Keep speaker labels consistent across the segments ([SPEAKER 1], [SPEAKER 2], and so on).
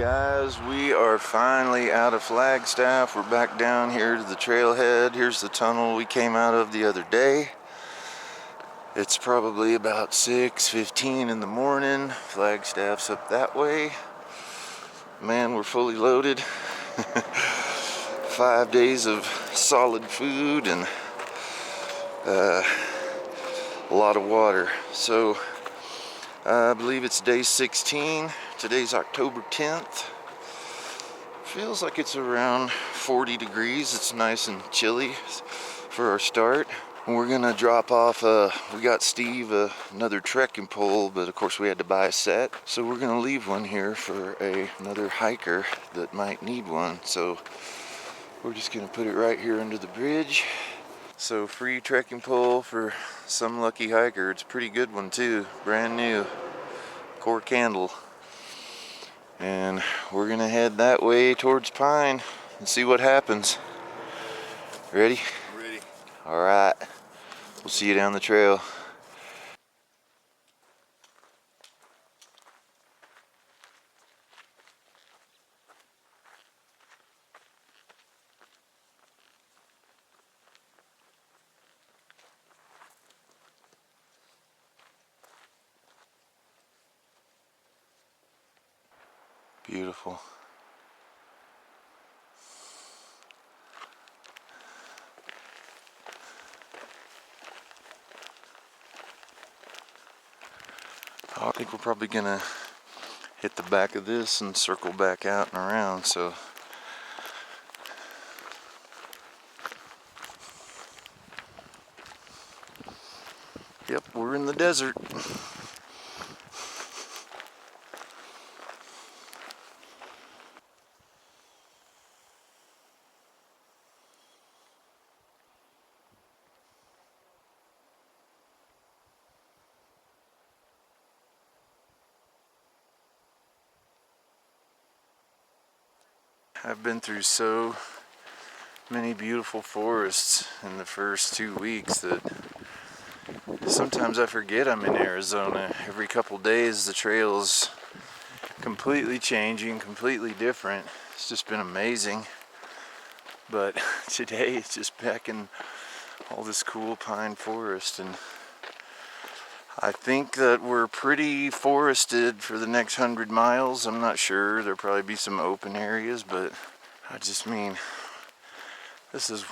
[SPEAKER 1] Guys, we are finally out of Flagstaff. We're back down here to the trailhead. Here's the tunnel we came out of the other day. It's probably about 6:15 in the morning. Flagstaff's up that way. Man, we're fully loaded. 5 days of solid food and a lot of water. So I believe it's day 16. Today's October 10th. Feels like it's around 40 degrees. It's nice and chilly for our start. And we're gonna drop off, we got Steve another trekking pole, but of course we had to buy a set. So we're gonna leave one here for another hiker that might need one. So we're just gonna put it right here under the bridge. So free trekking pole for some lucky hiker. It's a pretty good one too, brand new, core candle. And we're gonna head that way towards Pine and see what happens. Ready?
[SPEAKER 2] Ready.
[SPEAKER 1] All right, we'll see you down the trail. Beautiful. I think we're probably gonna hit the back of this and circle back out and around, so yep, we're in the desert. I've been through so many beautiful forests in the first 2 weeks that sometimes I forget I'm in Arizona. Every couple days the trail's completely changing, completely different. It's just been amazing. But today it's just back in all this cool pine forest, and I think that we're pretty forested for the next 100 miles. I'm not sure. There'll probably be some open areas, but I just mean, this is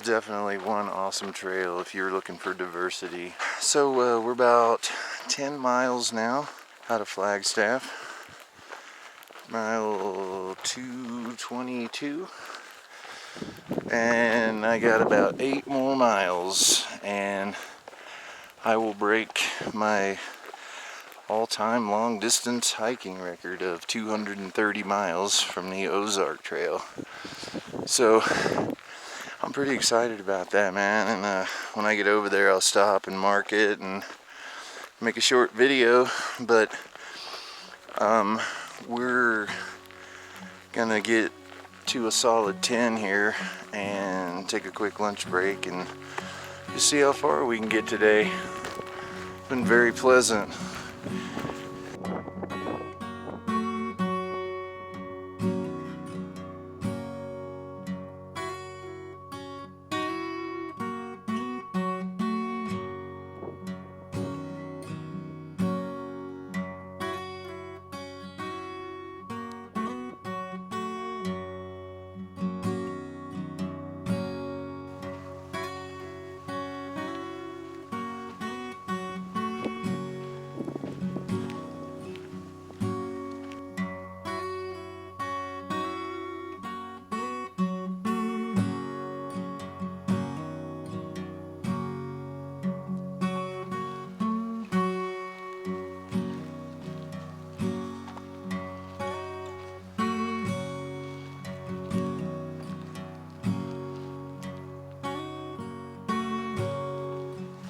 [SPEAKER 1] definitely one awesome trail if you're looking for diversity. So we're about 10 miles now out of Flagstaff. Mile 222. And I got about 8 more miles and I will break my all-time long-distance hiking record of 230 miles from the Ozark Trail. So I'm pretty excited about that, man. And when I get over there, I'll stop and mark it and make a short video. But we're gonna get to a solid 10 here and take a quick lunch break and just see how far we can get today. It's been very pleasant.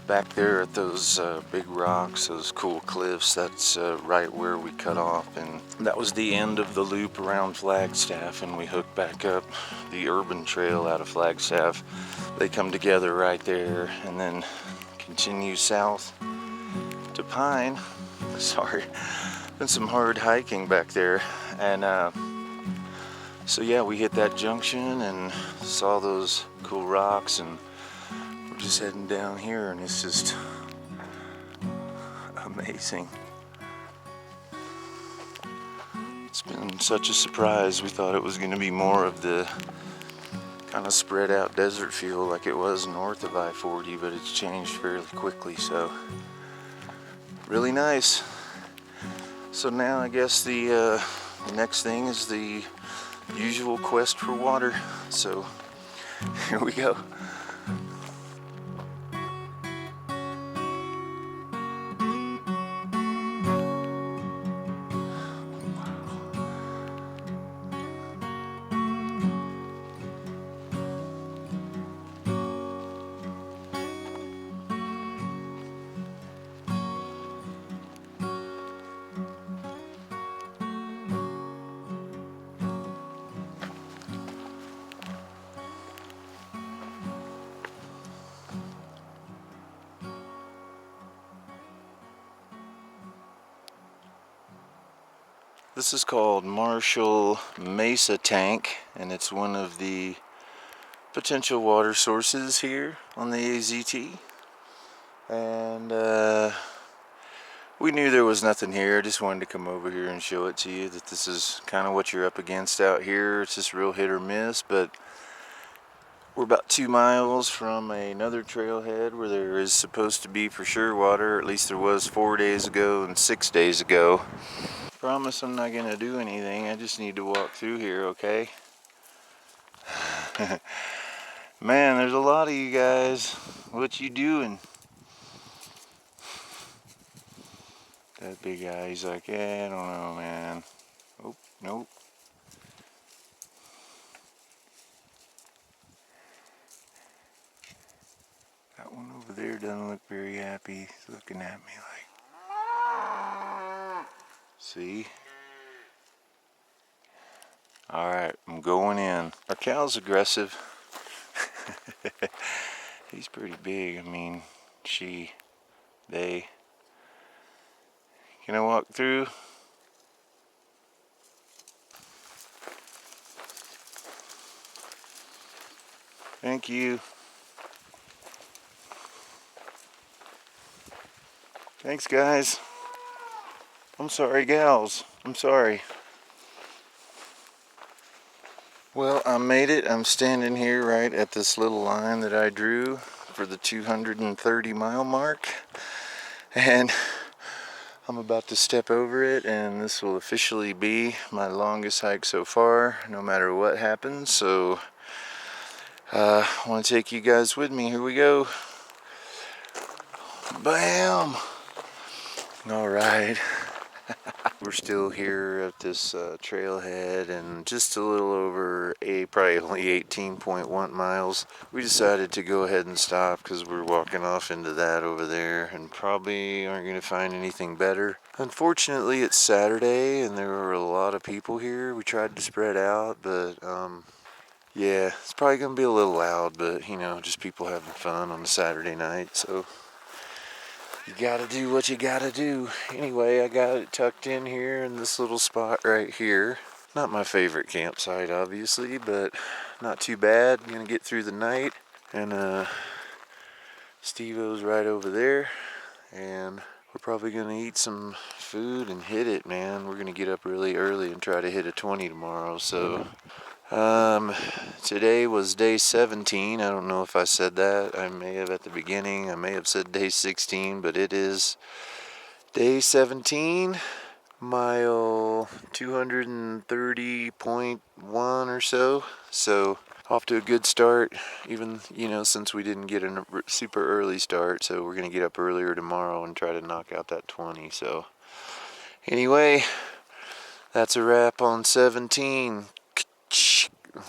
[SPEAKER 1] Back there at those big rocks, those cool cliffs, that's right where we cut off, and that was the end of the loop around Flagstaff, and we hooked back up the urban trail out of Flagstaff. They come together right there and then continue south to Pine. Sorry, Been some hard hiking back there, and so yeah, we hit that junction and saw those cool rocks, and we're just heading down here, and it's just amazing. It's been such a surprise. We thought it was going to be more of the kind of spread out desert feel like it was north of I-40, but it's changed fairly quickly, so really nice. So now I guess the next thing is the usual quest for water, so here we go. This is called Marshall Mesa Tank, and it's one of the potential water sources here on the AZT. And we knew there was nothing here. I just wanted to come over here and show it to you that this is kind of what you're up against out here. It's just real hit or miss, but we're about 2 miles from another trailhead where there is supposed to be for sure water. At least there was 4 days ago and 6 days ago. Promise I'm not gonna do anything. I just need to walk through here, okay? Man, there's a lot of you guys. What you doing? That big guy, he's like, yeah, I don't know, man. Oh, nope. That one over there doesn't look very happy. He's looking at me like, see? Alright, I'm going in. Our cow's aggressive. He's pretty big. I mean, they. Can I walk through? Thank you. Thanks, guys. I'm sorry, gals. I'm sorry. Well, I made it. I'm standing here right at this little line that I drew for the 230 mile mark. And I'm about to step over it, and this will officially be my longest hike so far, no matter what happens. So I want to take you guys with me. Here we go. Bam! All right. We're still here at this trailhead, and just a little over probably only 18.1 miles. We decided to go ahead and stop because we're walking off into that over there and probably aren't going to find anything better. Unfortunately, it's Saturday and there were a lot of people here. We tried to spread out, but yeah, it's probably going to be a little loud, but you know, just people having fun on a Saturday night, so you gotta do what you gotta do. Anyway, I got it tucked in here in this little spot right here. Not my favorite campsite, obviously, but not too bad. I'm gonna get through the night, and Steve-O's right over there, and we're probably gonna eat some food and hit it, man. We're gonna get up really early and try to hit a 20 tomorrow, so today was day 17. I don't know if I said that. I may have at the beginning. I may have said day 16, but it is day 17, mile 230.1 or so. So off to a good start, even, you know, since we didn't get a super early start. So we're going to get up earlier tomorrow and try to knock out that 20. So anyway, that's a wrap on 17.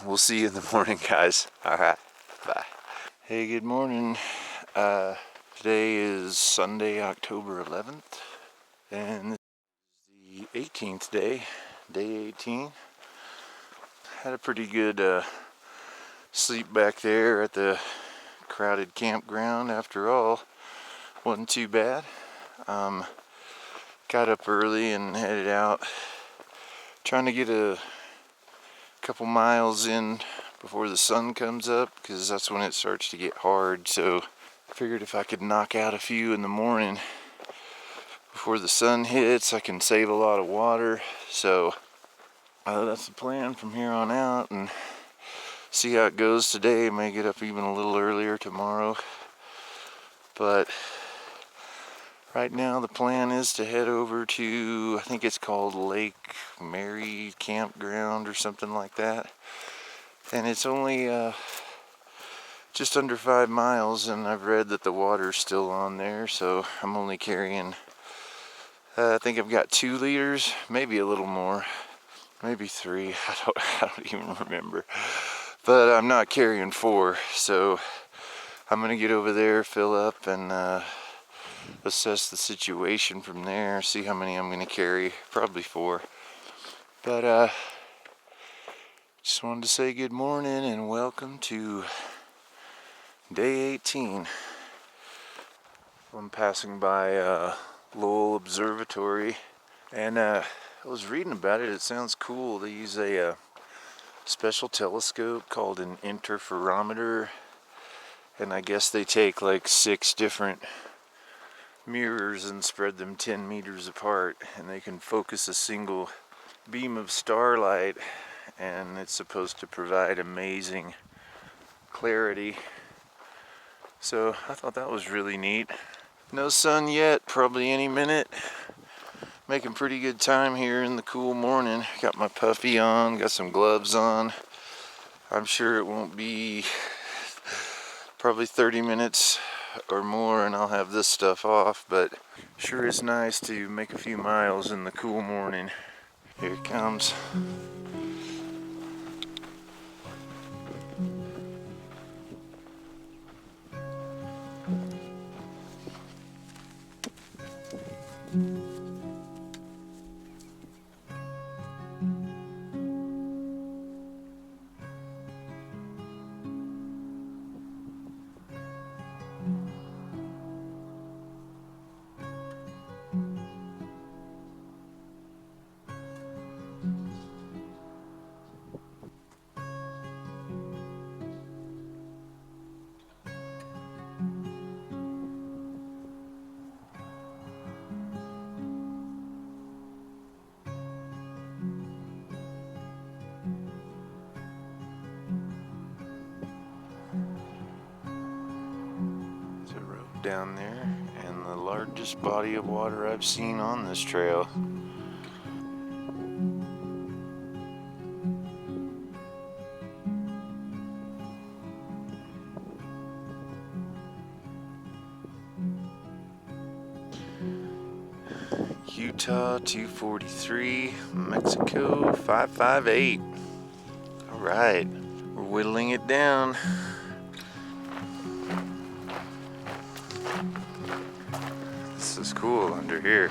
[SPEAKER 1] We'll see you in the morning, guys. All right, bye. Hey, good morning. Today is Sunday, October 11th, and this is the 18th day, day 18. Had a pretty good sleep back there at the crowded campground after all. Wasn't too bad. Got up early and headed out, trying to get a couple miles in before the sun comes up, because that's when it starts to get hard. So I figured if I could knock out a few in the morning before the sun hits, I can save a lot of water. So that's the plan from here on out, and see how it goes today. May get up even a little earlier tomorrow, but right now the plan is to head over to, I think it's called Lake Mary Campground or something like that, and it's only just under 5 miles, and I've read that the water's still on there, so I'm only carrying I think I've got 2 liters, maybe a little more, maybe 3. I don't even remember, but I'm not carrying 4, so I'm gonna get over there, fill up, and assess the situation from there, see how many I'm gonna carry. Probably 4, but just wanted to say good morning and welcome to day 18. I'm passing by Lowell Observatory, and I was reading about it. It sounds cool. They use a special telescope called an interferometer, and I guess they take like 6 different mirrors and spread them 10 meters apart, and they can focus a single beam of starlight, and it's supposed to provide amazing clarity. So I thought that was really neat. No sun yet, probably any minute. Making pretty good time here in the cool morning. Got my puffy on, got some gloves on. I'm sure it won't be probably 30 minutes or more and I'll have this stuff off, but sure is nice to make a few miles in the cool morning. Here it comes. Down there, and the largest body of water I've seen on this trail. Utah 243, Mexico 558. All right, we're whittling it down. This is cool under here.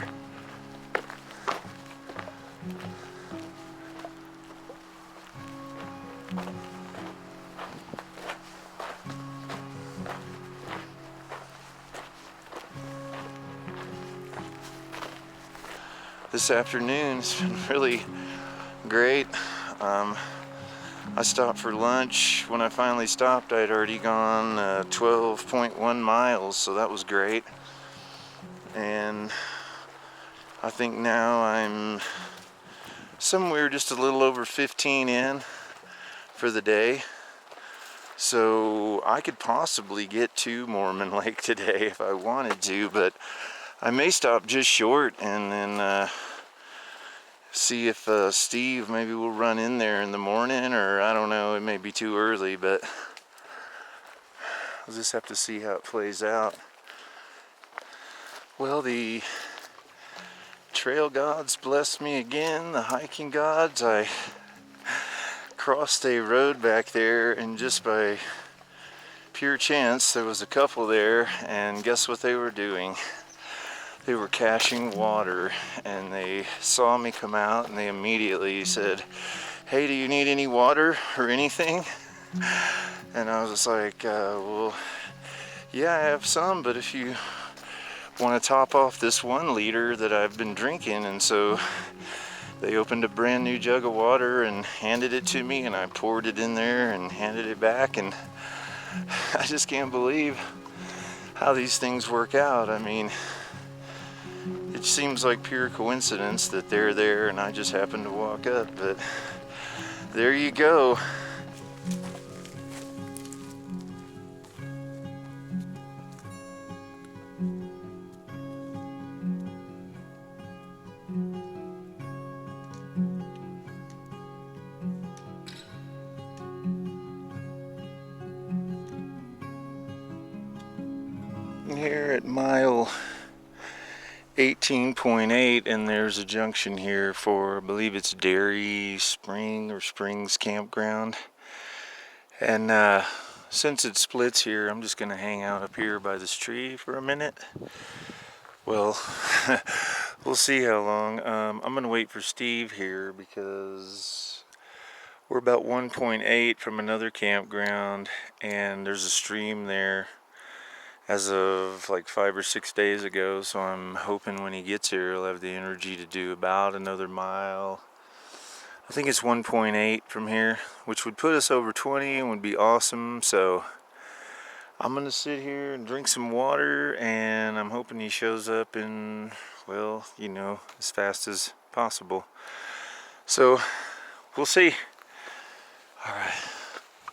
[SPEAKER 1] This afternoon's been really great. I stopped for lunch. When I finally stopped, I had already gone 12.1 miles, so that was great. And I think now I'm somewhere just a little over 15 in for the day. So I could possibly get to Mormon Lake today if I wanted to, but I may stop just short and then see if Steve maybe will run in there in the morning, or I don't know, it may be too early, but I'll just have to see how it plays out. Well, the trail gods blessed me again, the hiking gods. I crossed a road back there, and just by pure chance there was a couple there, and guess what they were doing? They were caching water, and they saw me come out and they immediately said, "Hey, do you need any water or anything?" And I was just like, well, yeah, I have some, but if you want to top off this 1 liter that I've been drinking, and so they opened a brand new jug of water and handed it to me, and I poured it in there and handed it back, and I just can't believe how these things work out. I mean, it seems like pure coincidence that they're there and I just happened to walk up, but there you go. Here at mile 18.8, and there's a junction here for, I believe it's Dairy Spring or Springs Campground. And since it splits here, I'm just going to hang out up here by this tree for a minute. Well, we'll see how long. I'm going to wait for Steve here because we're about 1.8 from another campground, and there's a stream there as of like 5 or 6 days ago, so I'm hoping when he gets here he'll have the energy to do about another mile. I think it's 1.8 from here, which would put us over 20 and would be awesome. So I'm gonna sit here and drink some water, and I'm hoping he shows up in, well, you know, as fast as possible. So we'll see. All right.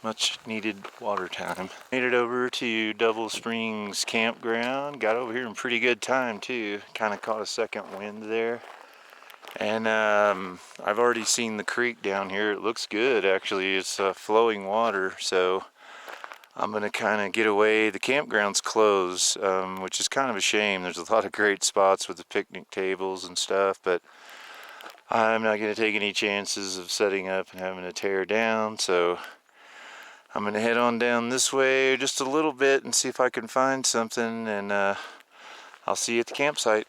[SPEAKER 1] Much needed water time. Made it over to Double Springs Campground. Got over here in pretty good time too. Kind of caught a second wind there. And I've already seen the creek down here. It looks good actually. It's flowing water, so I'm gonna kind of get away. The campground's closed, which is kind of a shame. There's a lot of great spots with the picnic tables and stuff, but I'm not gonna take any chances of setting up and having to tear down, so I'm gonna head on down this way just a little bit and see if I can find something, and I'll see you at the campsite.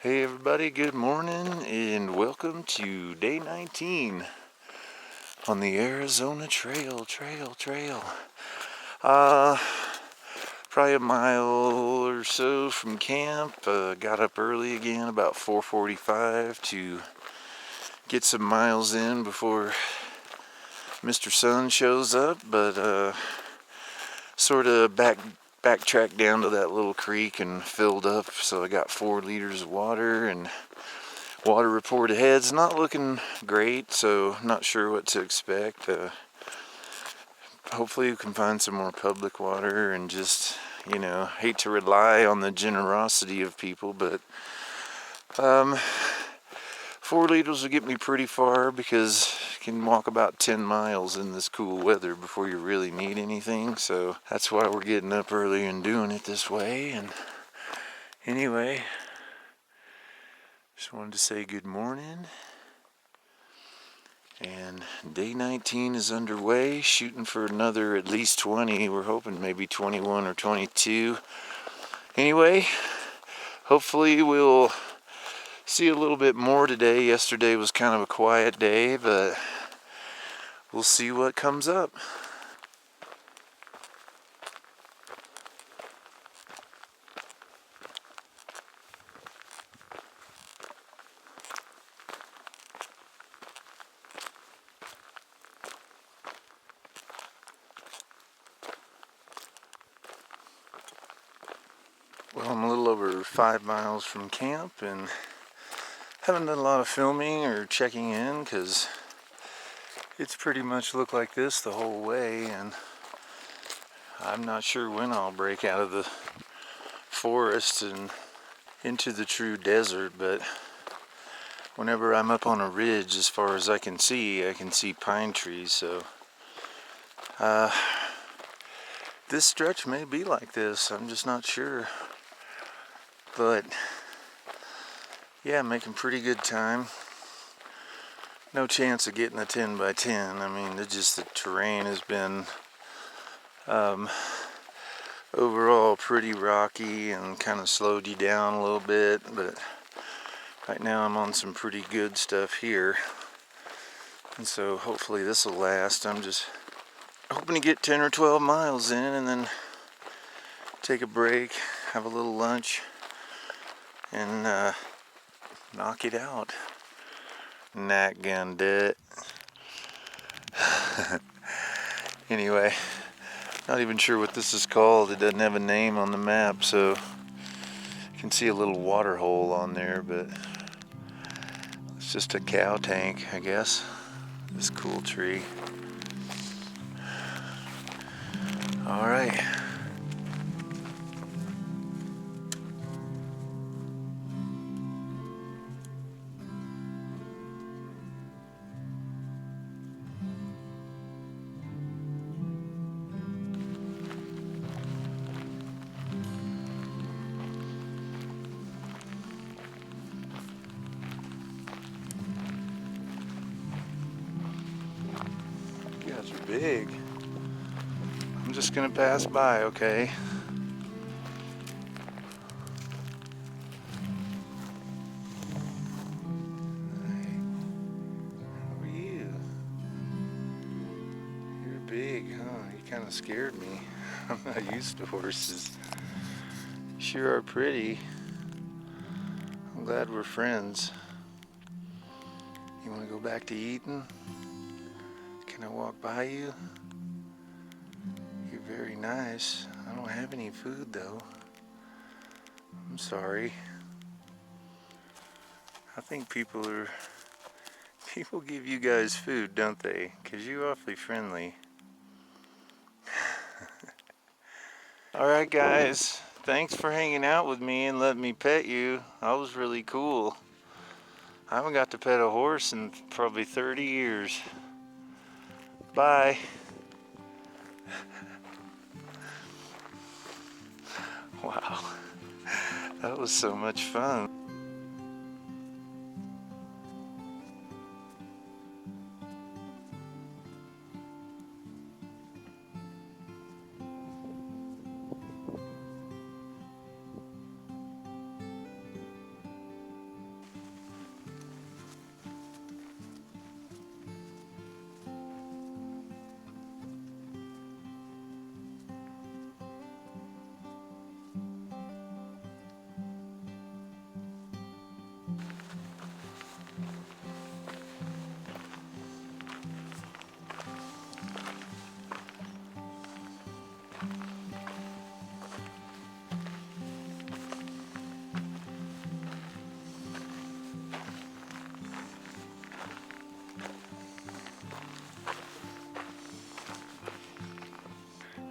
[SPEAKER 1] Hey everybody, good morning and welcome to day 19 on the Arizona Trail. Probably a mile or so from camp. Got up early again, about 4:45, to get some miles in before Mr. Sun shows up, but sort of backtracked down to that little creek and filled up, so I got 4 liters of water, and water report ahead's not looking great, so not sure what to expect. Hopefully we can find some more public water, and just, you know, hate to rely on the generosity of people, but 4 liters will get me pretty far, because you can walk about 10 miles in this cool weather before you really need anything. So that's why we're getting up early and doing it this way. And anyway, just wanted to say good morning. And day 19 is underway, shooting for another at least 20. We're hoping maybe 21 or 22. Anyway, hopefully we'll see a little bit more today. Yesterday was kind of a quiet day, but we'll see what comes up. Well, I'm a little over 5 miles from camp, and haven't done a lot of filming or checking in because it's pretty much looked like this the whole way, and I'm not sure when I'll break out of the forest and into the true desert, but whenever I'm up on a ridge, as far as I can see pine trees, so this stretch may be like this. I'm just not sure, but yeah, making pretty good time. No chance of getting a 10 by 10. I mean, the terrain has been overall pretty rocky and kind of slowed you down a little bit, but right now I'm on some pretty good stuff here, and so hopefully this will last. I'm just hoping to get 10 or 12 miles in and then take a break, have a little lunch, and knock it out. Not gonna do it. Anyway, not even sure what this is called. It doesn't have a name on the map, so you can see a little water hole on there, but it's just a cow tank, I guess. This cool tree. All right. You guys are big. I'm just gonna pass by, okay? How are you? You're big, huh? You kind of scared me. I'm not used to horses. You sure are pretty. I'm glad we're friends. You want to go back to eating? Can I walk by you? You're very nice. I don't have any food though. I'm sorry. I think people give you guys food, don't they? 'Cause you're awfully friendly. Alright guys, thanks for hanging out with me and letting me pet you. That was really cool. I haven't got to pet a horse in probably 30 years. Bye. Wow, that was so much fun.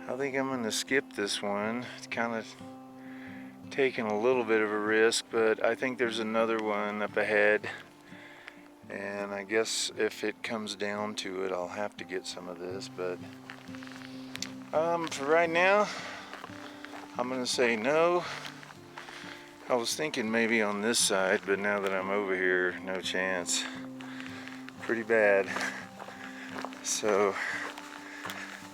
[SPEAKER 1] I think I'm gonna skip this one. It's kind of taking a little bit of a risk, but I think there's another one up ahead. And I guess if it comes down to it, I'll have to get some of this, but for right now, I'm gonna say no. I was thinking maybe on this side, but now that I'm over here, no chance. Pretty bad. So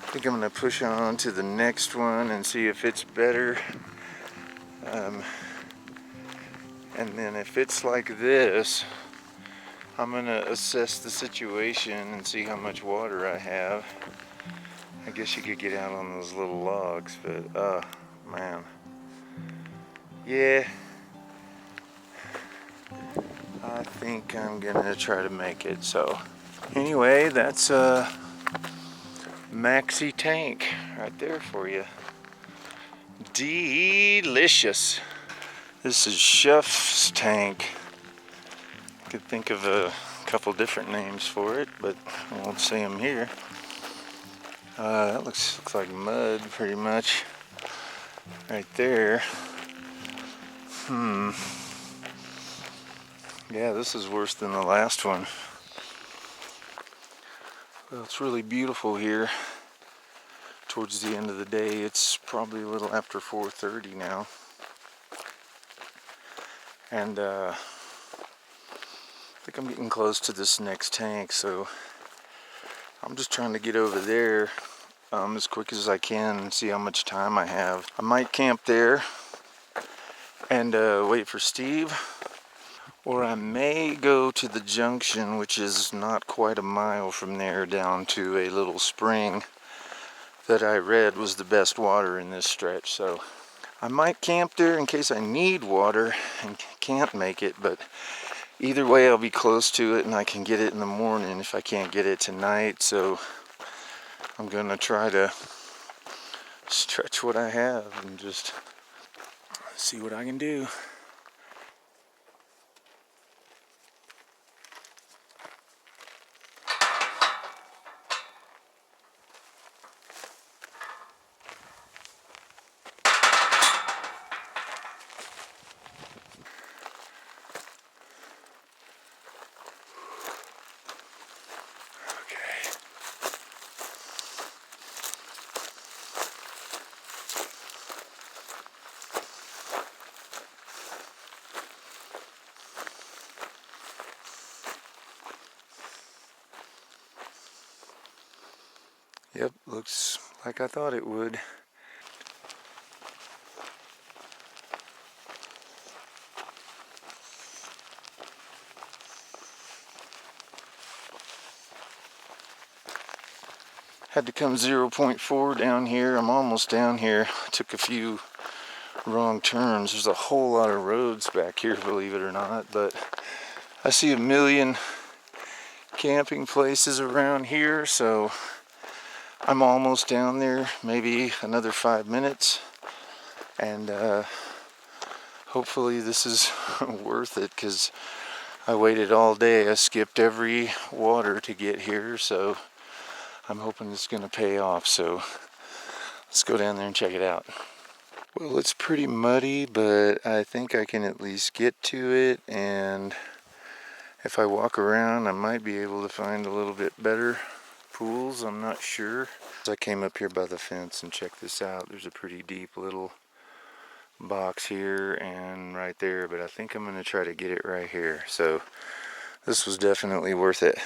[SPEAKER 1] I think I'm gonna push on to the next one and see if it's better. And then if it's like this, I'm gonna assess the situation and see how much water I have. I guess you could get out on those little logs, but man. Yeah, I think I'm gonna try to make it. So anyway, that's a maxi tank right there for you. Delicious. This is Chef's tank. I could think of a couple different names for it, but I won't say them here. That looks like mud pretty much right there. Yeah, this is worse than the last one. Well, it's really beautiful here towards the end of the day. It's probably a little after 4:30 now. And I think I'm getting close to this next tank, so I'm just trying to get over there as quick as I can and see how much time I have. I might camp there and wait for Steve, or I may go to the junction, which is not quite a mile from there, down to a little spring that I read was the best water in this stretch. So I might camp there in case I need water and can't make it, but either way I'll be close to it and I can get it in the morning if I can't get it tonight. So I'm gonna try to stretch what I have and just see what I can do. Yep, looks like I thought it would. Had to come 0.4 down here. I'm almost down here. Took a few wrong turns. There's a whole lot of roads back here, believe it or not, but I see a million camping places around here, so I'm almost down there, maybe another 5 minutes, and hopefully this is worth it, because I waited all day. I skipped every water to get here, so I'm hoping it's going to pay off. So let's go down there and check it out. Well, it's pretty muddy, but I think I can at least get to it, and if I walk around I might be able to find a little bit better pools. I'm not sure. I came up here by the fence and checked this out. There's a pretty deep little box here and right there, but I think I'm going to try to get it right here. So this was definitely worth it.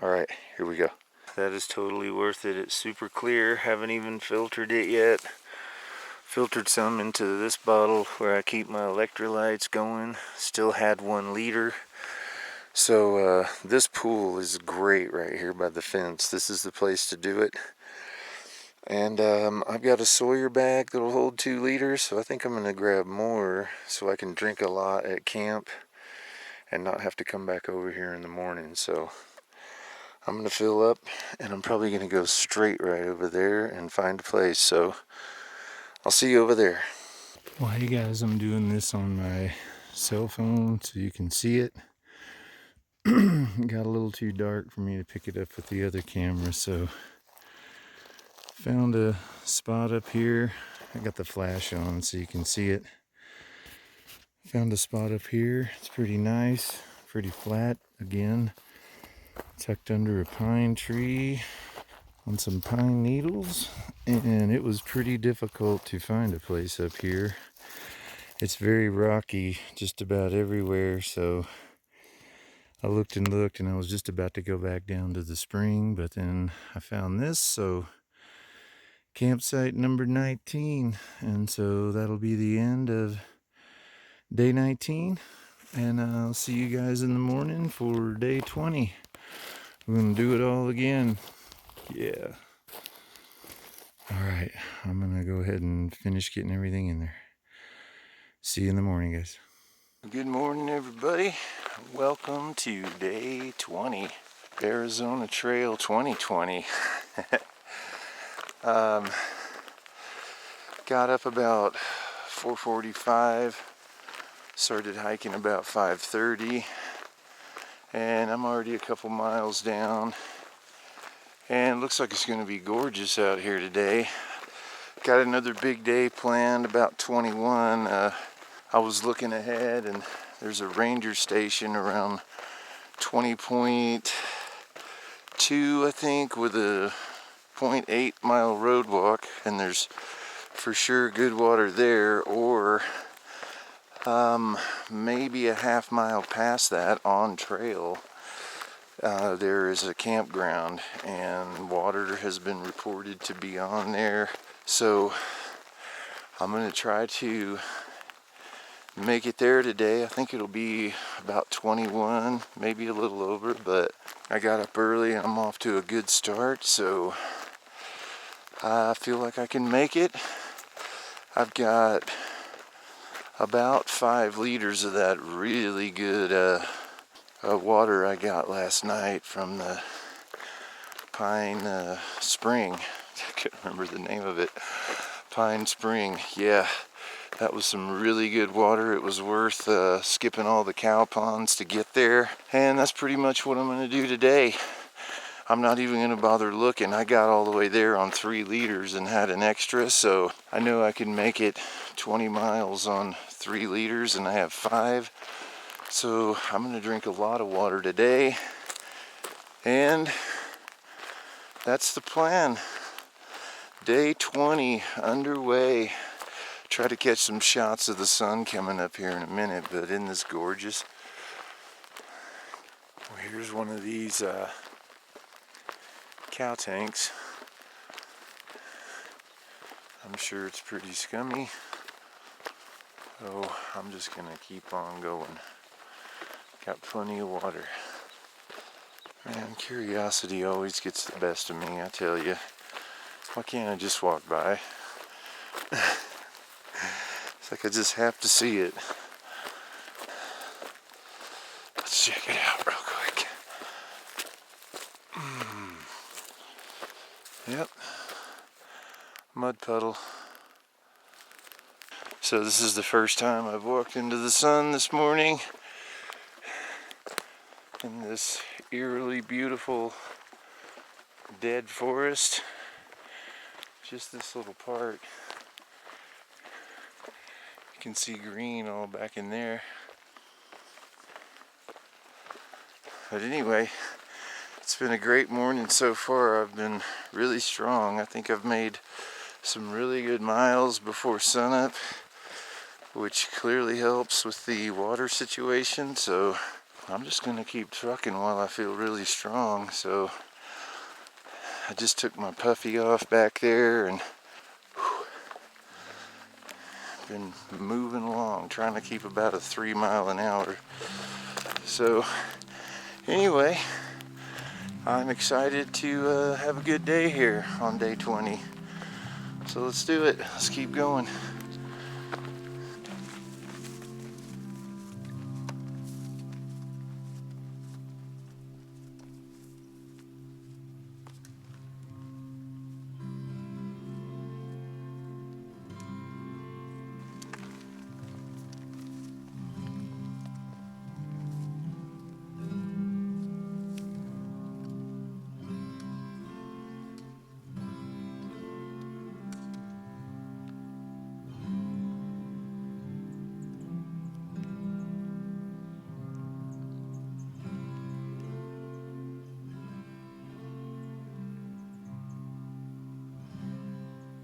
[SPEAKER 1] Alright, here we go. That is totally worth it. It's super clear. Haven't even filtered it yet. Filtered some into this bottle where I keep my electrolytes going. Still had 1 liter. So this pool is great right here by the fence. This is the place to do it. And I've got a Sawyer bag that'll hold 2 liters, so I think I'm going to grab more so I can drink a lot at camp and not have to come back over here in the morning. So I'm going to fill up, and I'm probably going to go straight right over there and find a place. So I'll see you over there. Well, hey guys, I'm doing this on my cell phone so you can see it. Got a little too dark for me to pick it up with the other camera, so found a spot up here. I got the flash on so you can see it. Found a spot up here. It's pretty nice, pretty flat again, tucked under a pine tree on some pine needles, and it was pretty difficult to find a place up here. It's very rocky just about everywhere, so I looked and looked, and I was just about to go back down to the spring, but then I found this. So campsite number 19, and so that'll be the end of day 19, and I'll see you guys in the morning for day 20. We're gonna do it all again. Yeah. All right, I'm gonna go ahead and finish getting everything in there. See you in the morning, guys. Good morning, everybody. Welcome to day 20, Arizona Trail 2020. Got up about 4:45, started hiking about 5:30, and I'm already a couple miles down, and it looks like it's going to be gorgeous out here today. Got another big day planned, about 21. I was looking ahead, and there's a ranger station around 20.2, I think, with a 0.8 mile road walk, and there's for sure good water there, or maybe a half mile past that on trail. There is a campground, and water has been reported to be on there. So I'm going to try to make it there today. I think it'll be about 21, maybe a little over, but I got up early and I'm off to a good start, so I feel like I can make it. I've got about 5 liters of that really good water I got last night from the Pine Spring. I can't remember the name of it. Pine Spring. Yeah, that was some really good water. It was worth skipping all the cow ponds to get there. And that's pretty much what I'm going to do today. I'm not even going to bother looking. I got all the way there on 3 liters and had an extra, so I know I can make it 20 miles on 3 liters, and I have 5. So I'm going to drink a lot of water today, and that's the plan. Day 20 underway. Try to catch some shots of the sun coming up here in a minute, but isn't this gorgeous? Well, here's one of these cow tanks. I'm sure it's pretty scummy. Oh, I'm just gonna keep on going. Got plenty of water. Man, curiosity always gets the best of me, I tell you. Why can't I just walk by? It's like I just have to see it. Let's check it out real quick. Yep. Mud puddle. So this is the first time I've walked into the sun this morning in this eerily beautiful dead forest. Just this little part. You can see green all back in there. But anyway, it's been a great morning so far. I've been really strong. I think I've made some really good miles before sunup, which clearly helps with the water situation. So I'm just going to keep trucking while I feel really strong. So I just took my puffy off back there and been moving along, trying to keep about a 3 mile an hour. So anyway, I'm excited to have a good day here on day 20. So let's do it. Let's keep going.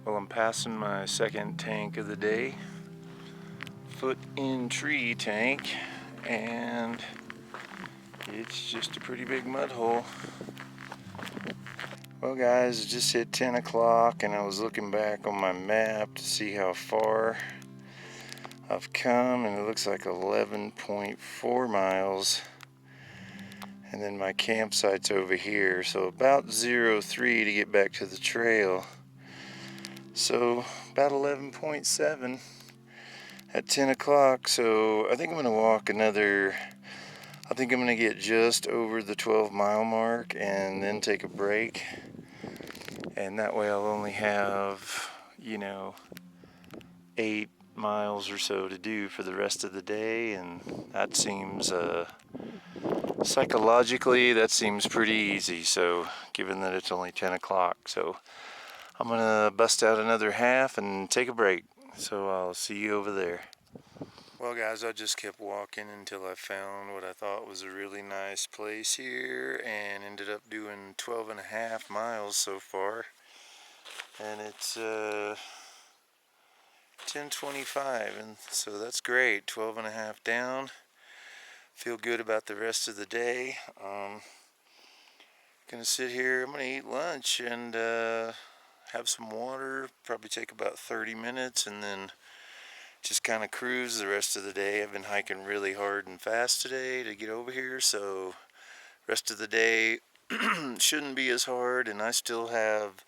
[SPEAKER 1] Well, I'm passing my second tank of the day, foot in tree tank, and it's just a pretty big mud hole. Well guys, it just hit 10 o'clock and I was looking back on my map to see how far I've come, and it looks like 11.4 miles. And then my campsite's over here, so about 0.3 to get back to the trail. So about 11.7 at 10 o'clock. So I think I'm going to walk another, I think I'm going to get just over the 12-mile mark and then take a break. And that way I'll only have, 8 miles or so to do for the rest of the day. And that seems, psychologically, that seems pretty easy. So given that it's only 10 o'clock. So I'm going to bust out another half and take a break. So I'll see you over there. Well guys, I just kept walking until I found what I thought was a really nice place here, and ended up doing 12.5 miles so far. And it's 10:25, and so that's great. 12.5 down. Feel good about the rest of the day. Gonna sit here, I'm gonna eat lunch and have some water, probably take about 30 minutes, and then just kind of cruise the rest of the day. I've been hiking really hard and fast today to get over here, so rest of the day shouldn't be as hard, and I still have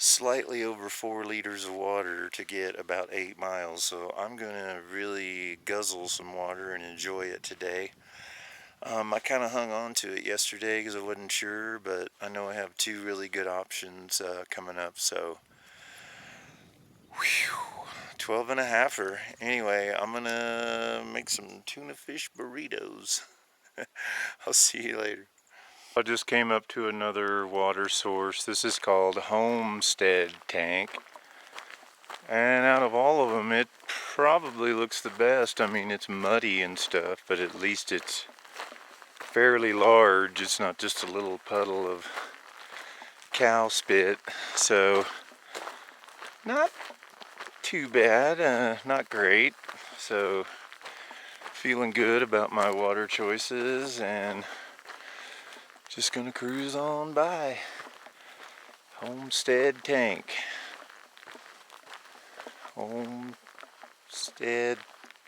[SPEAKER 1] slightly over 4 liters of water to get about 8 miles. So I'm gonna really guzzle some water and enjoy it today. I kind of hung on to it yesterday because I wasn't sure, but I know I have 2 really good options coming up. So, whew, 12 and a halfer. Anyway, I'm gonna make some tuna fish burritos. I'll see you later. I just came up to another water source. This is called Homestead Tank. And out of all of them, it probably looks the best. I mean, it's muddy and stuff, but at least it's fairly large. It's not just a little puddle of cow spit. So, not too bad, not great. So, feeling good about my water choices and just gonna cruise on by. Homestead Tank. Homestead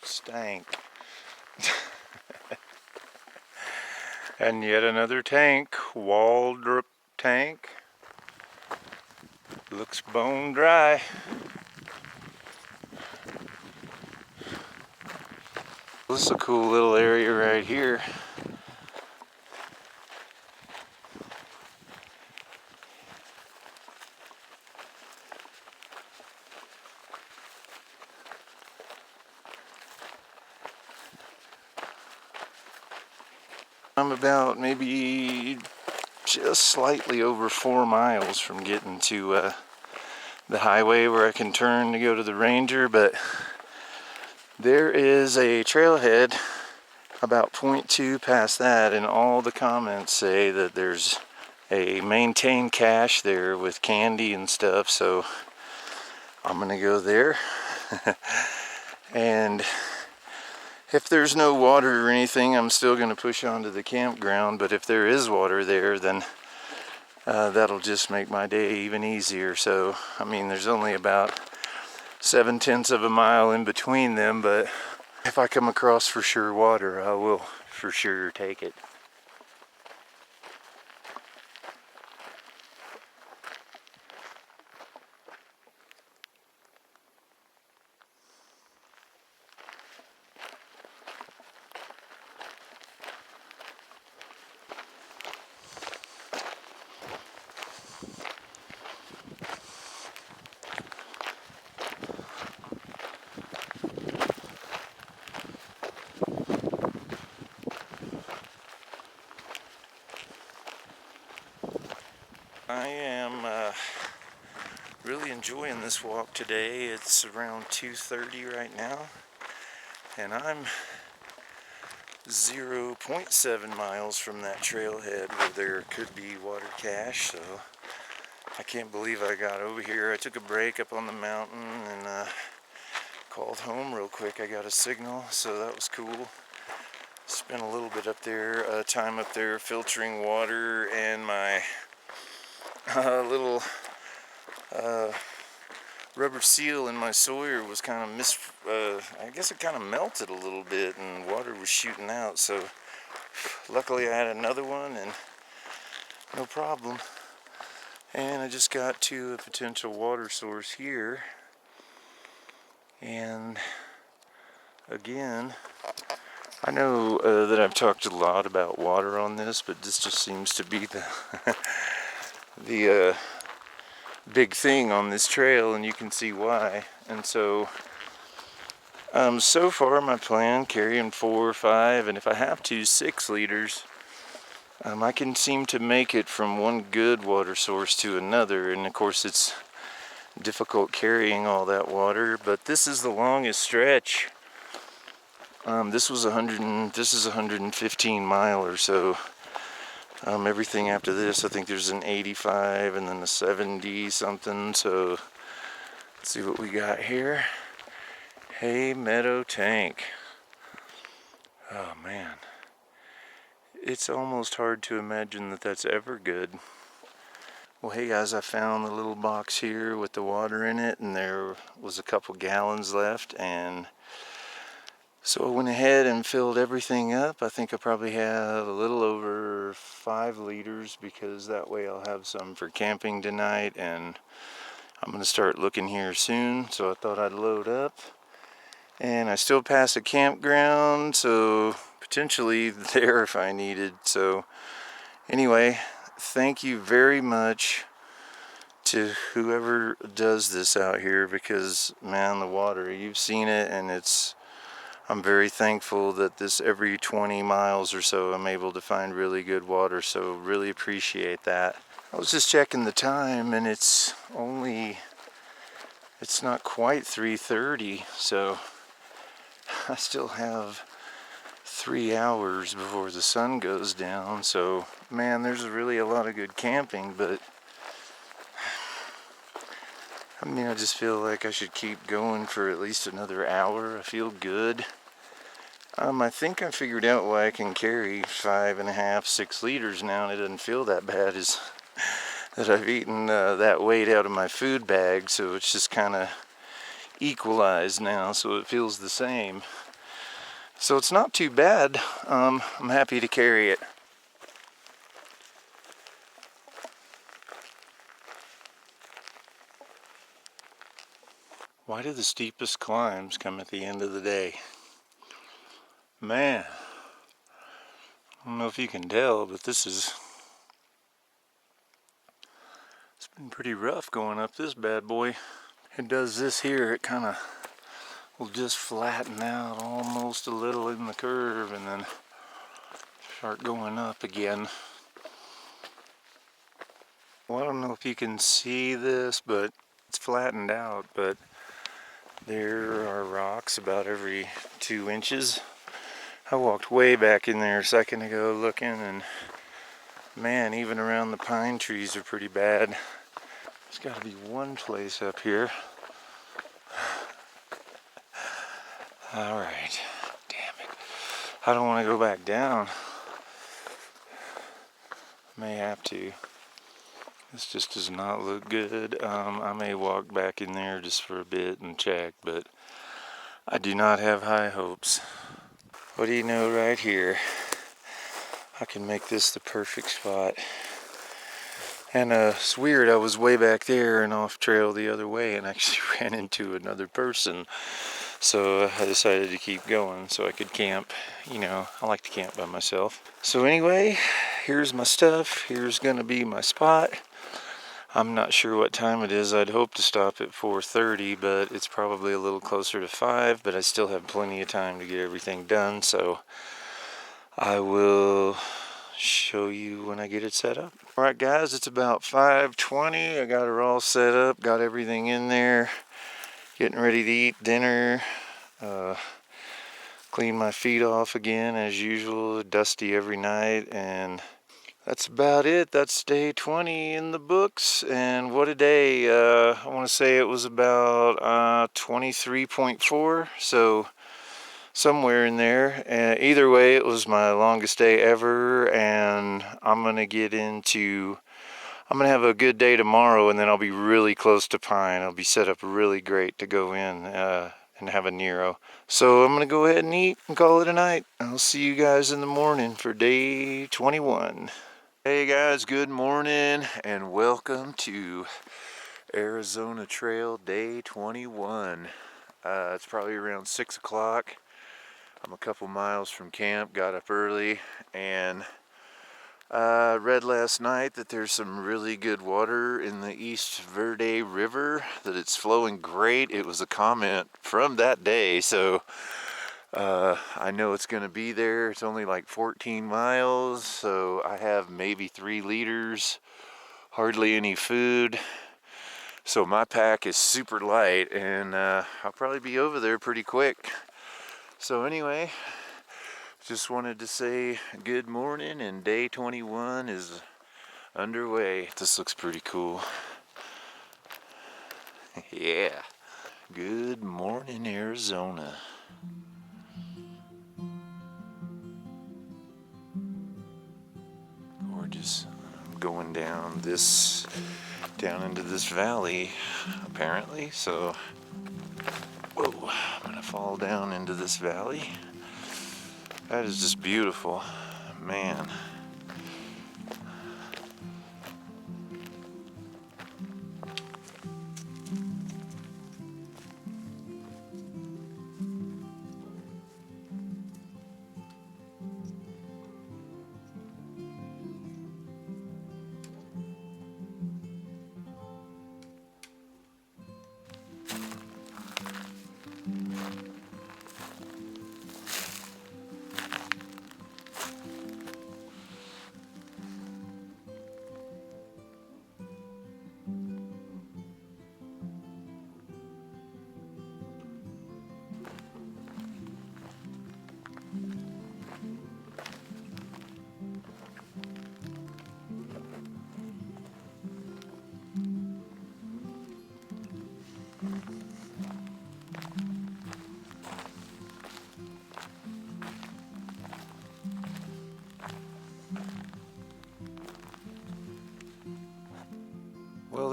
[SPEAKER 1] Stank. And yet another tank, Waldrop Tank. Looks bone dry. This is a cool little area right here. I'm about maybe just slightly over 4 miles from getting to the highway where I can turn to go to the Ranger, but there is a trailhead about 0.2 past that, and all the comments say that there's a maintained cache there with candy and stuff, so I'm gonna go there. And if there's no water or anything, I'm still gonna push on to the campground, but if there is water there, then that'll just make my day even easier. So, I mean, there's only about 7/10 of a mile in between them, but if I come across for sure water, I will for sure take it. I am really enjoying this walk today. It's around 2:30 right now, and I'm 0.7 miles from that trailhead where there could be water cache. So I can't believe I got over here. I took a break up on the mountain and called home real quick. I got a signal, so that was cool. Spent a little bit up there, time up there filtering water, and my little rubber seal in my Sawyer was kind of I guess it kind of melted a little bit and water was shooting out, so luckily I had another one and no problem. And I just got to a potential water source here, and again, I know that I've talked a lot about water on this, but this just seems to be the big thing on this trail, and you can see why. And so so far my plan, carrying 4 or 5, and if I have to, 6 liters, I can seem to make it from one good water source to another. And of course it's difficult carrying all that water, but this is the longest stretch. This is 115 mile or so. Everything after this, I think there's an 85 and then a 70 something. So let's see what we got here. Hay Meadow Tank. Oh man, it's almost hard to imagine that that's ever good. Well, hey guys, I found the little box here with the water in it, and there was a couple gallons left, and so I went ahead and filled everything up. I think I probably have a little over 5 liters, because that way I'll have some for camping tonight, and I'm gonna start looking here soon, so I thought I'd load up. And I still pass a campground, so potentially there if I needed. So anyway, thank you very much to whoever does this out here, because man, the water, you've seen it, and I'm very thankful that this every 20 miles or so I'm able to find really good water, so really appreciate that. I was just checking the time, and it's not quite 3:30, so I still have 3 hours before the sun goes down. So man, there's really a lot of good camping, but I mean, I just feel like I should keep going for at least another hour. I feel good. I think I figured out why I can carry 5.5, 6 liters now, and it doesn't feel that bad, is that I've eaten that weight out of my food bag, so it's just kind of equalized now, so it feels the same. So it's not too bad. I'm happy to carry it. Why do the steepest climbs come at the end of the day? Man, I don't know if you can tell, but it's been pretty rough going up this bad boy. It does this here, it kind of will just flatten out almost a little in the curve and then start going up again. Well, I don't know if you can see this, but it's flattened out, but there are rocks about every 2 inches. I walked way back in there a second ago looking, and man, even around the pine trees are pretty bad. There's got to be one place up here. Alright, damn it. I don't want to go back down. May have to. This just does not look good. I may walk back in there just for a bit and check, but I do not have high hopes. What do you know, right here, I can make this the perfect spot. And it's weird, I was way back there and off trail the other way and actually ran into another person. So I decided to keep going so I could camp. You know, I like to camp by myself. So anyway, here's my stuff. Here's gonna be my spot. I'm not sure what time it is. I'd hope to stop at 4:30, but it's probably a little closer to 5, but I still have plenty of time to get everything done, so I will show you when I get it set up. Alright guys, it's about 5:20. I got it all set up, got everything in there, getting ready to eat dinner, clean my feet off again as usual, dusty every night, and that's about it. That's day 20 in the books, and what a day. I want to say it was about 23.4, so somewhere in there. Either way, it was my longest day ever, and I'm going to have a good day tomorrow, and then I'll be really close to Pine. I'll be set up really great to go in and have a Nero. So I'm going to go ahead and eat and call it a night. I'll see you guys in the morning for day 21. Hey guys, good morning and welcome to Arizona Trail day 21. It's probably around 6 o'clock. I'm a couple miles from camp, got up early, and read last night that there's some really good water in the East Verde River, that it's flowing great. It was a comment from that day, so I know it's going to be there. It's only like 14 miles, so I have maybe 3 liters, hardly any food. So my pack is super light, and I'll probably be over there pretty quick. So anyway, just wanted to say good morning, and day 21 is underway. This looks pretty cool. Yeah. Good morning, Arizona. Gorgeous. I'm going down into this valley, apparently, so whoa, I'm gonna fall down into this valley. That is just beautiful, man.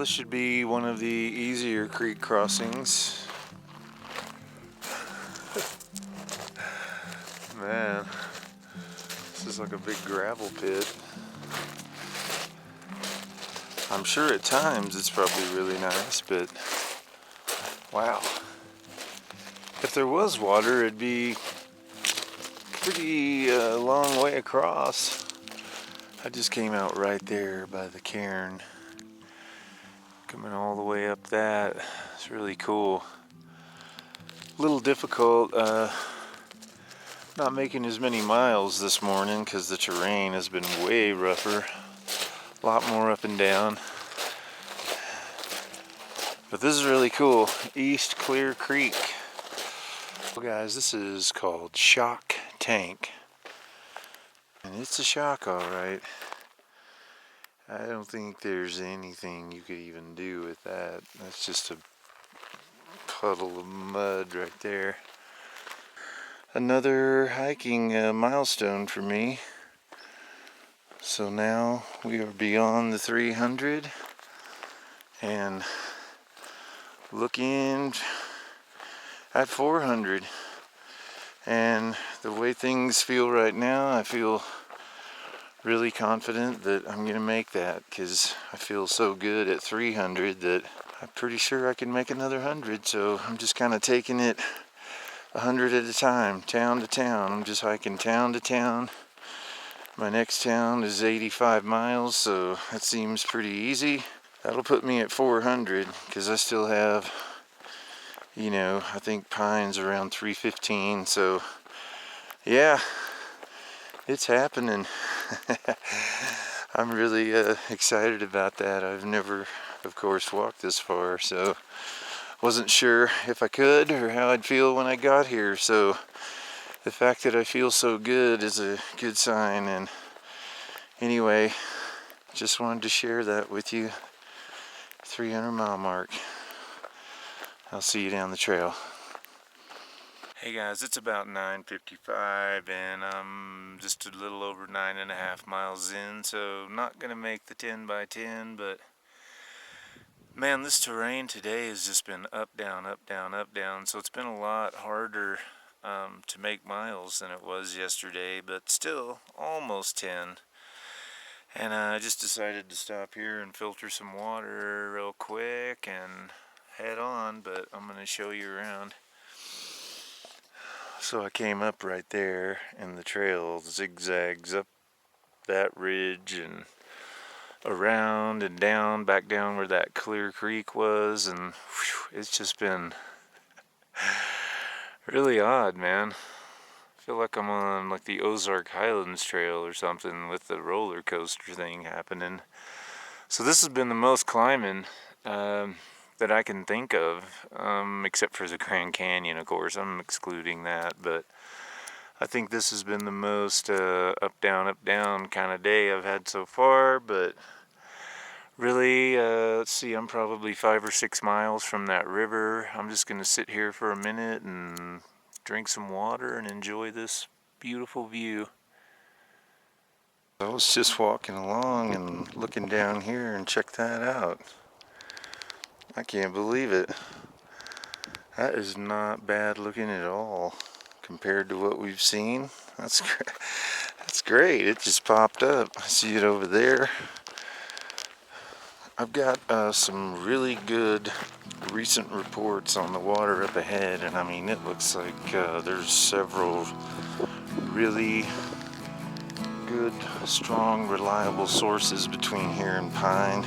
[SPEAKER 2] this should be one of the easier creek crossings. Man, this is like a big gravel pit. I'm sure at times it's probably really nice, but wow. If there was water, it'd be pretty long way across. I just came out right there by the cairn. Coming all the way up that. It's really cool. A little difficult not making as many miles this morning because the terrain has been way rougher. A lot more up and down. But this is really cool. East Clear Creek. Well, guys, this is called Shock Tank. And it's a shock, alright. I don't think there's anything you could even do with that. That's just a puddle of mud right there. Another hiking milestone for me. So now we are beyond the 300 and looking at 400. And the way things feel right now, I feel really confident that I'm gonna make that, because I feel so good at 300 that I'm pretty sure I can make another 100. So I'm just kind of taking it 100 at a time, town to town. I'm just hiking town to town. My next town is 85 miles, so that seems pretty easy. That'll put me at 400, because I still have, you know, I think Pine's around 315, so yeah, it's happening. I'm really excited about that. I've never, of course, walked this far, so wasn't sure if I could or how I'd feel when I got here. So the fact that I feel so good is a good sign. And anyway, just wanted to share that with you. 300 mile mark. I'll see you down the trail. Hey guys, it's about 9:55 and I'm just a little over 9.5 miles in, so not gonna make the 10 by 10, but man, this terrain today has just been up, down, up, down, up, down, so it's been a lot harder to make miles than it was yesterday, but still almost 10. And I just decided to stop here and filter some water real quick and head on, but I'm gonna show you around. So I came up right there and the trail zigzags up that ridge and around and down, back down where that Clear Creek was, and whew, it's just been really odd, man. I feel like I'm on like the Ozark Highlands Trail or something with the roller coaster thing happening. So this has been the most climbing that I can think of, except for the Grand Canyon, of course. I'm excluding that, but I think this has been the most up down kind of day I've had so far. But really, let's see, I'm probably 5 or 6 miles from that river. I'm just going to sit here for a minute and drink some water and enjoy this beautiful view. I was just walking along and looking down here, and check that out. I can't believe it. That is not bad looking at all compared to what we've seen. That's great. It just popped up. I see it over there. I've got some really good recent reports on the water up ahead, and I mean, it looks like there's several really good, strong, reliable sources between here and Pine.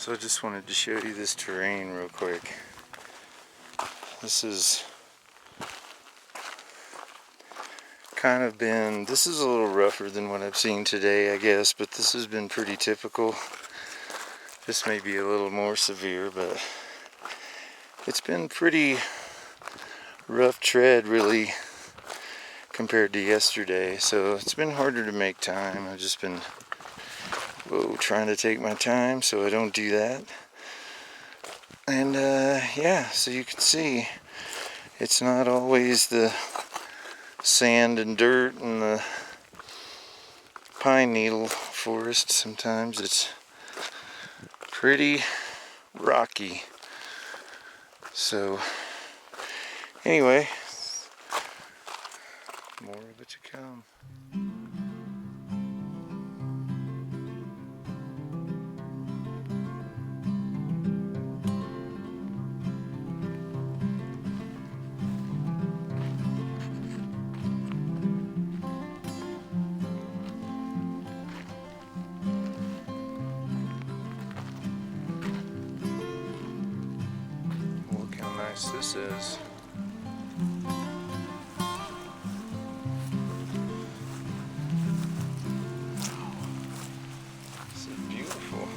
[SPEAKER 2] So I just wanted to show you this terrain real quick. This is this is a little rougher than what I've seen today, I guess, but this has been pretty typical. This may be a little more severe, but it's been pretty rough tread really compared to yesterday, so it's been harder to make time. I've just been trying to take my time so I don't do that. And yeah, so you can see it's not always the sand and dirt and the pine needle forest. Sometimes it's pretty rocky. So anyway, more of it to come. Look how nice this is. This is beautiful.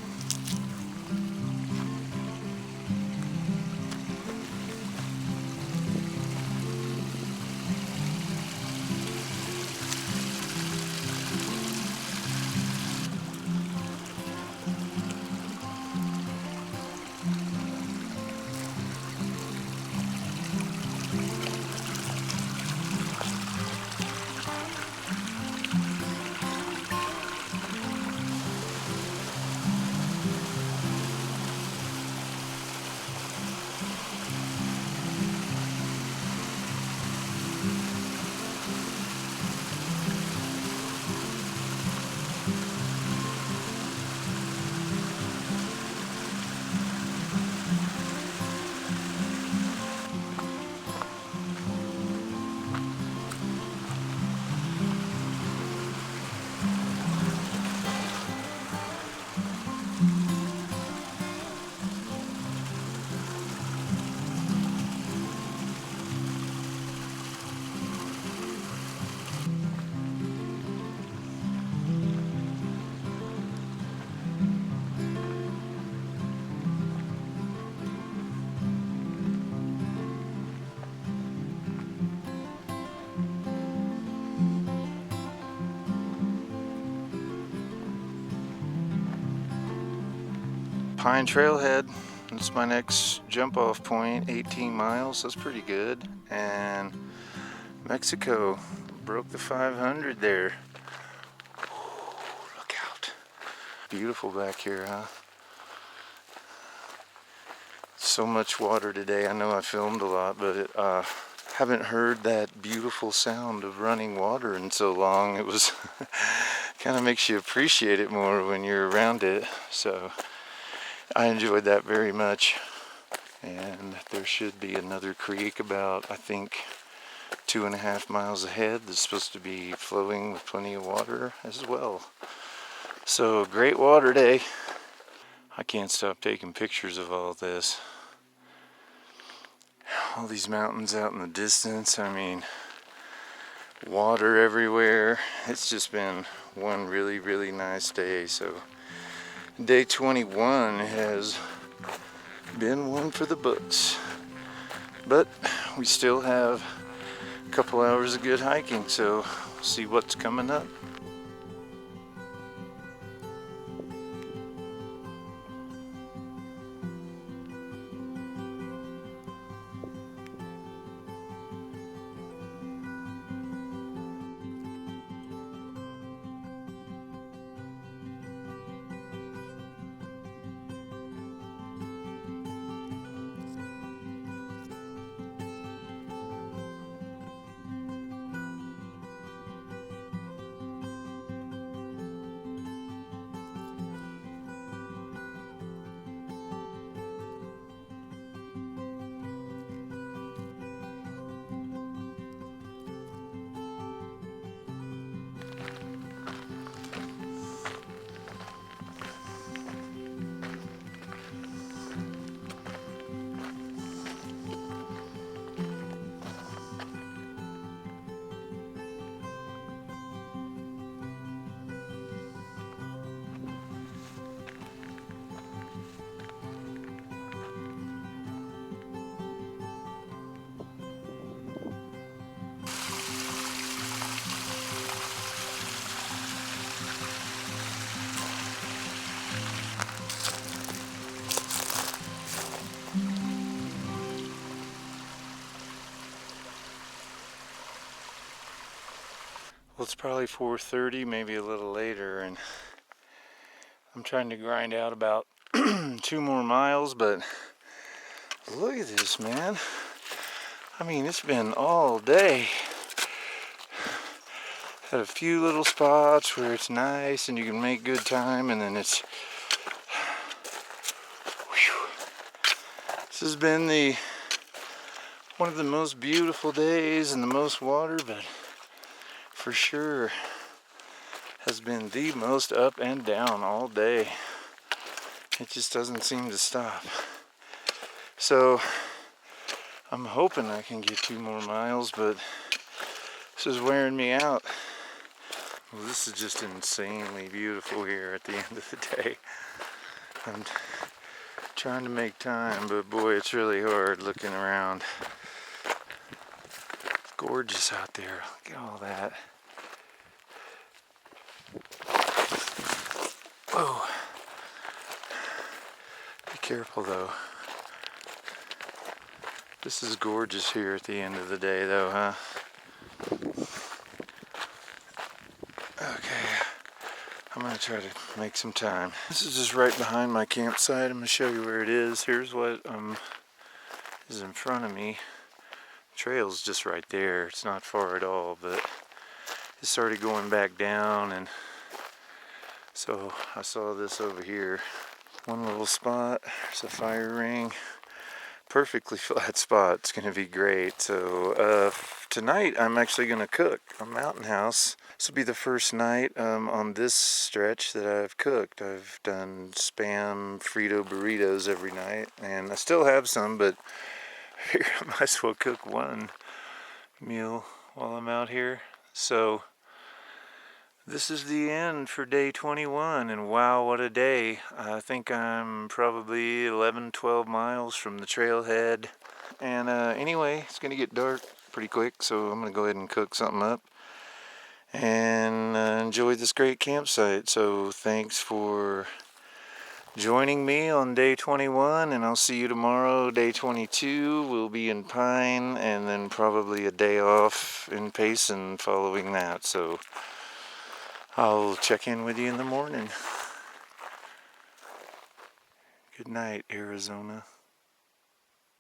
[SPEAKER 2] Pine Trailhead, that's my next jump off point, 18 miles, that's pretty good. And Mexico, broke the 500 there. Look out. Beautiful back here, huh? So much water today. I know I filmed a lot, but haven't heard that beautiful sound of running water in so long. It was kind of makes you appreciate it more when you're around it. So I enjoyed that very much. And there should be another creek about, I think, 2.5 miles ahead that's supposed to be flowing with plenty of water as well. So great water day. I can't stop taking pictures of all this. All these mountains out in the distance. I mean, water everywhere. It's just been one really, really nice day. So day 21 has been one for the books. But we still have a couple hours of good hiking, so see what's coming up. Well, it's probably 4:30, maybe a little later, and I'm trying to grind out about 2 more miles, but look at this, man. I mean, it's been all day. Had a few little spots where it's nice and you can make good time, and then it's... Whew. This has been one of the most beautiful days and the most water, but for sure has been the most up and down all day. It just doesn't seem to stop. So I'm hoping I can get 2 more miles, but this is wearing me out. Well, this is just insanely beautiful here at the end of the day. I'm trying to make time, but boy, it's really hard looking around. It's gorgeous out there. Look at all that. Whoa. Be careful though. This is gorgeous here at the end of the day though, huh? Okay, I'm gonna try to make some time. This is just right behind my campsite. I'm gonna show you where it is. Here's what is in front of me. The trail's just right there. It's not far at all, but it started going back down, and so I saw this over here. One little spot, there's a fire ring. Perfectly flat spot. It's gonna be great. So tonight I'm actually gonna cook a mountain house. This will be the first night on this stretch that I've cooked. I've done Spam Frito burritos every night, and I still have some, but I might as well cook one meal while I'm out here. So this is the end for day 21, and wow, what a day. I think I'm probably 11-12 miles from the trailhead. And anyway, it's gonna get dark pretty quick, so I'm gonna go ahead and cook something up and enjoy this great campsite. So thanks for joining me on day 21, and I'll see you tomorrow, day 22. We'll be in Pine, and then probably a day off in Payson following that. So I'll check in with you in the morning. Good night, Arizona.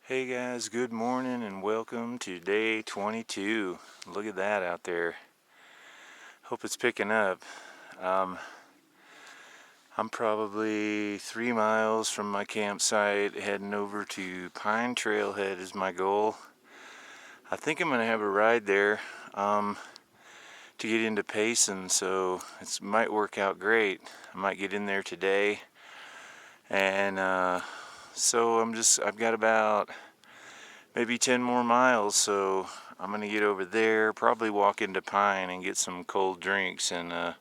[SPEAKER 2] Hey guys, good morning and welcome to day 22. Look at that out there. Hope it's picking up. I'm probably 3 miles from my campsite, heading over to Pine Trailhead is my goal. I think I'm going to have a ride there to get into Payson, so it might work out great. I might get in there today, and so I've got about maybe 10 more miles, so I'm gonna get over there, probably walk into Pine and get some cold drinks, and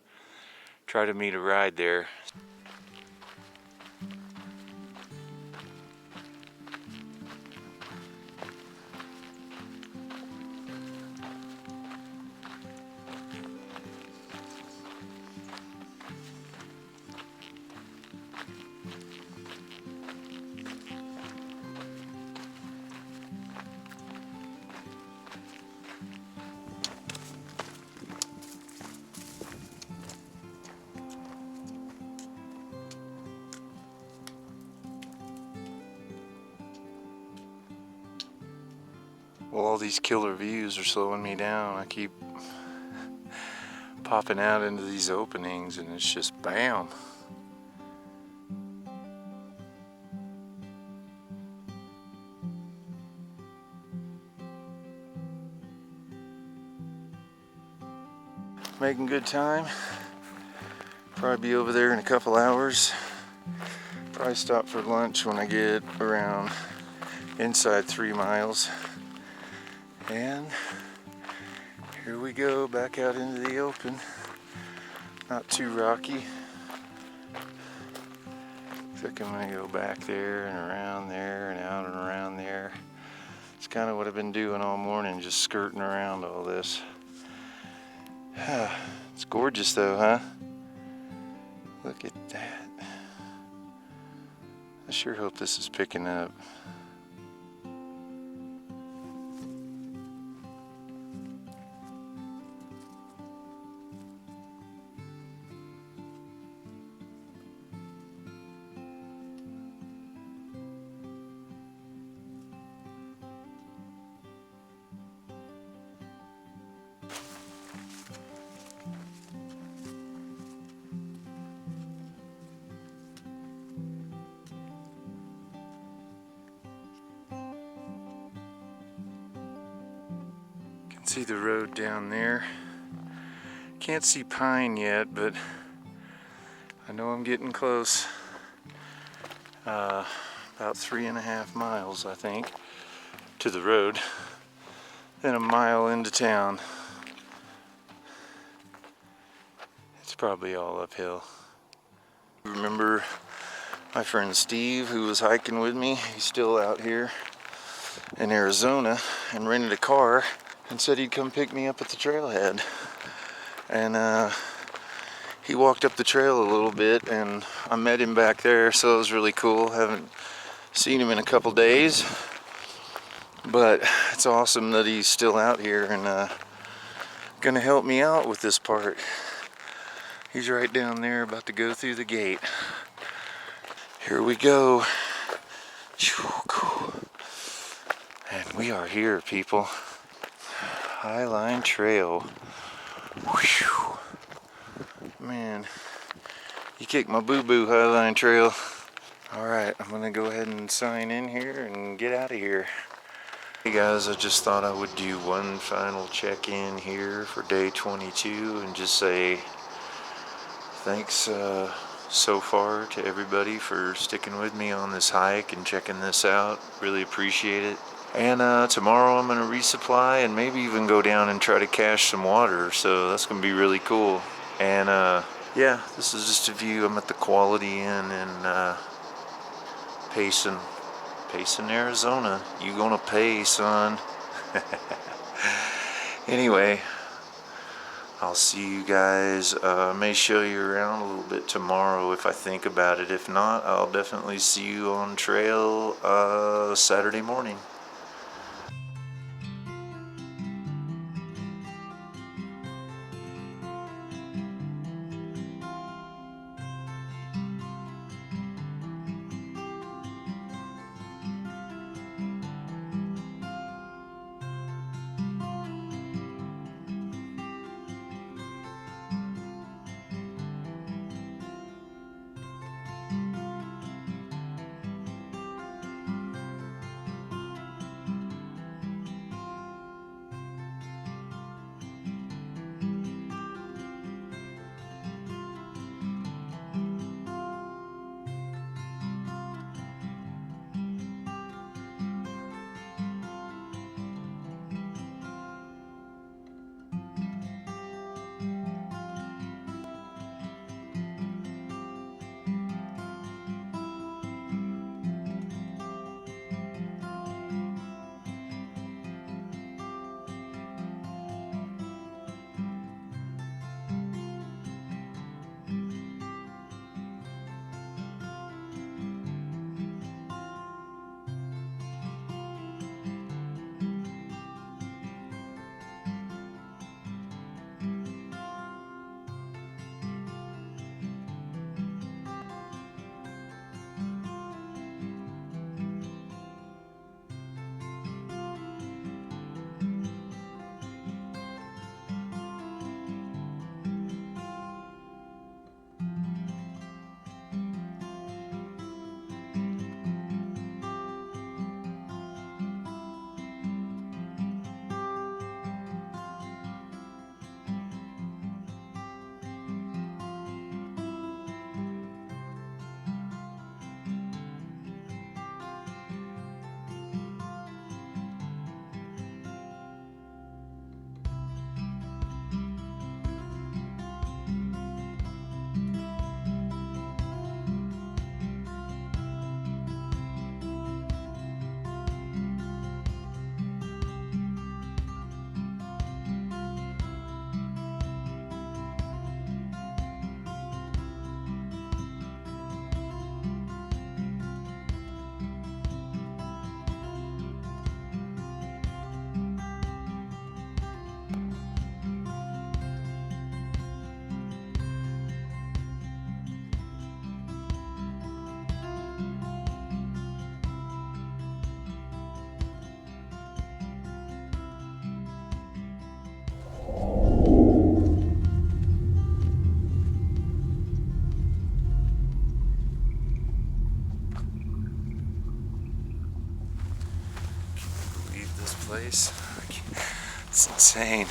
[SPEAKER 2] try to meet a ride there. Well, all these killer views are slowing me down. I keep popping out into these openings, and it's just bam. Making good time. Probably be over there in a couple hours. Probably stop for lunch when I get around inside 3 miles. And here we go, back out into the open. Not too rocky. Looks like I'm gonna go back there and around there and out and around there. It's kind of what I've been doing all morning, just skirting around all this. It's gorgeous though, huh? Look at that. I sure hope this is picking up. See the road down there. Can't see pine yet, but I know I'm getting close. About 3.5 miles, I think, to the road, then a mile into town. It's probably all uphill. Remember my friend Steve, who was hiking with me? He's still out here in Arizona and rented a car and said he'd come pick me up at the trailhead. And he walked up the trail a little bit and I met him back there, so it was really cool. Haven't seen him in a couple days, but it's awesome that he's still out here and gonna help me out with this part. He's right down there about to go through the gate. Here we go. And we are here, people. Highline Trail. Whew. Man, you kicked my boo-boo, Highline Trail. Alright, I'm gonna go ahead and sign in here and get out of here. Hey guys, I just thought I would do one final check-in here for day 22 and just say thanks so far to everybody for sticking with me on this hike and checking this out. Really appreciate it. And tomorrow I'm going to resupply and maybe even go down and try to cache some water, so that's going to be really cool. And yeah, this is just a view. I'm at the Quality Inn in Payson, Arizona. You gonna pay, son. Anyway, I'll see you guys. I may show you around a little bit tomorrow if I think about it. If not, I'll definitely see you on trail Saturday morning. place. It's insane.